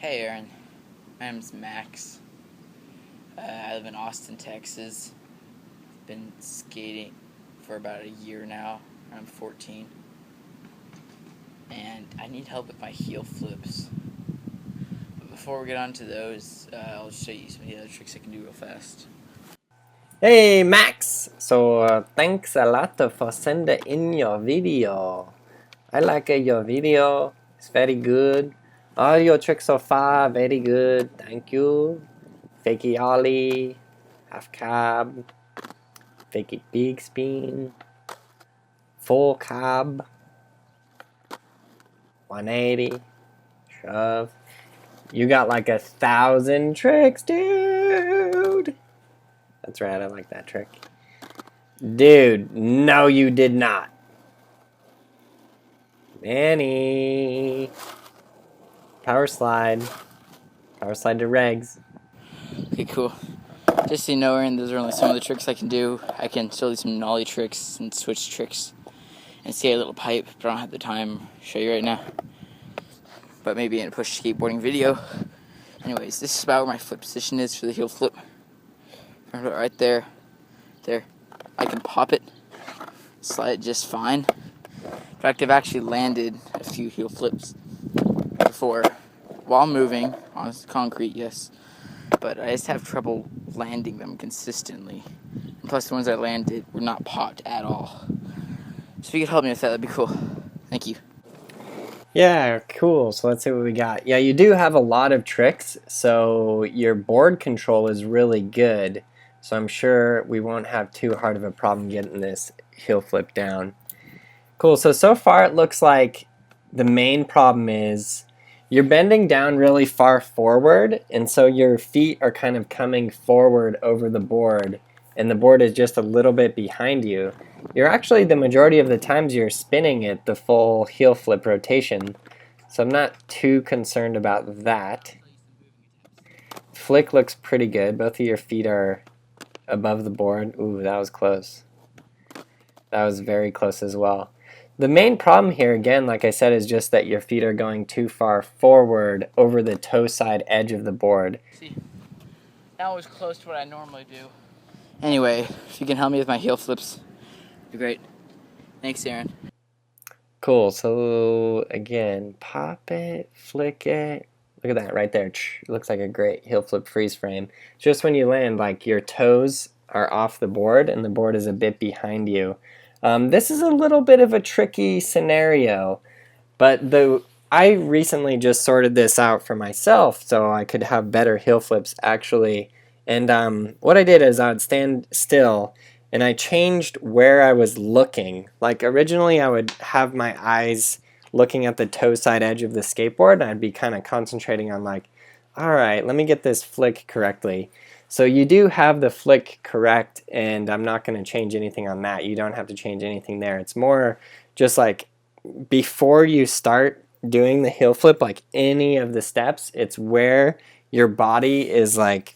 Hey Aaron, my name's Max. I live in Austin, Texas. Been skating for about a year now. I'm 14. And I need help with my heel flips. But before we get on to those, I'll show you some of the other tricks I can do real fast. Hey Max! So thanks a lot for sending in your video. I like your video. It's very good. All your tricks so far, very good. Thank you. Fakey ollie, half cab, fakey big spin, full cab, 180, shove. You got like 1,000 tricks, dude! That's right, I like that trick. Dude, no you did not. Manny. Power slide. Power slide to regs. Okay, cool. Just so you know, Aaron, those are only some of the tricks I can do. I can show you some nollie tricks and switch tricks and skate a little pipe, but I don't have the time to show you right now. But maybe in a push skateboarding video. Anyways, this is about where my foot position is for the heel flip. Right there. There. I can pop it, slide it just fine. In fact, I've actually landed a few heel flips before while moving on concrete, yes. But I just have trouble landing them consistently. And plus, the ones I landed were not popped at all. So if you could help me with that, that'd be cool. Thank you. Yeah, cool. So let's see what we got. Yeah, you do have a lot of tricks, so your board control is really good. So I'm sure we won't have too hard of a problem getting this heel flip down. Cool, so far it looks like the main problem is you're bending down really far forward, and so your feet are kind of coming forward over the board, and the board is just a little bit behind you. You're actually, the majority of the times you're spinning it the full heel flip rotation, so I'm not too concerned about that. Flick looks pretty good. Both of your feet are above the board. Ooh, that was close. That was very close as well. The main problem here, again, like I said, is just that your feet are going too far forward over the toe side edge of the board. See, that was close to what I normally do. Anyway, if you can help me with my heel flips, it'd be great. Thanks, Aaron. Cool, so again, pop it, flick it. Look at that right there. It looks like a great heel flip freeze frame. Just when you land, like your toes are off the board and the board is a bit behind you. This is a little bit of a tricky scenario, but I recently just sorted this out for myself so I could have better heel flips actually. And what I did is I would stand still and I changed where I was looking. Like originally I would have my eyes looking at the toe side edge of the skateboard and I'd be kind of concentrating on like, alright, let me get this flick correctly. So you do have the flick correct, and I'm not going to change anything on that. You don't have to change anything there. It's more just like before you start doing the heel flip, like any of the steps, it's where your body is like,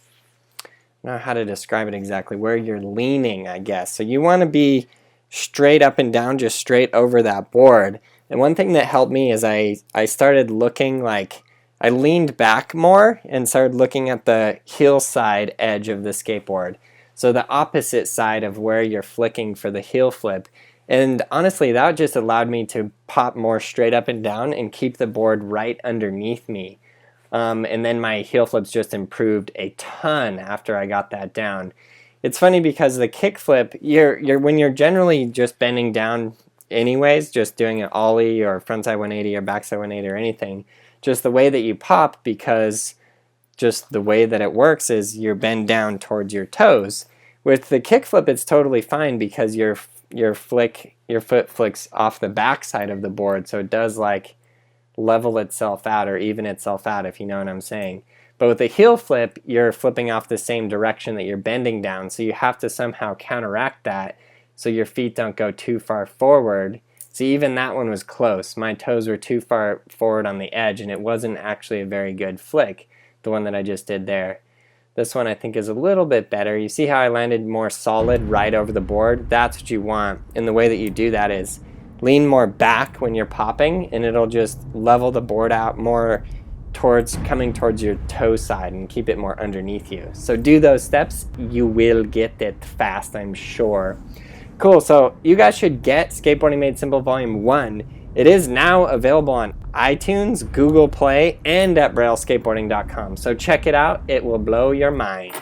I don't know how to describe it exactly, where you're leaning, I guess. So you want to be straight up and down, just straight over that board. And one thing that helped me is I started looking like, I leaned back more and started looking at the heel side edge of the skateboard. So the opposite side of where you're flicking for the heel flip. And honestly, that just allowed me to pop more straight up and down and keep the board right underneath me. And then my heel flips just improved a ton after I got that down. It's funny because the kick flip, when you're generally just bending down anyways, just doing an ollie or frontside 180 or backside 180 or anything, just the way that you pop, because just the way that it works is you're bend down towards your toes. With the kickflip, it's totally fine because your foot flicks off the back side of the board, so it does like level itself out or even itself out, if you know what I'm saying. But with the heel flip, you're flipping off the same direction that you're bending down, so you have to somehow counteract that so your feet don't go too far forward. See, even that one was close. My toes were too far forward on the edge, and it wasn't actually a very good flick, the one that I just did there. This one I think is a little bit better. You see how I landed more solid right over the board? That's what you want. And the way that you do that is lean more back when you're popping, and it'll just level the board out more coming towards your toe side and keep it more underneath you. So do those steps. You will get it fast, I'm sure. Cool, so you guys should get Skateboarding Made Simple Volume 1. It is now available on iTunes, Google Play, and at brailleskateboarding.com. So check it out. It will blow your mind.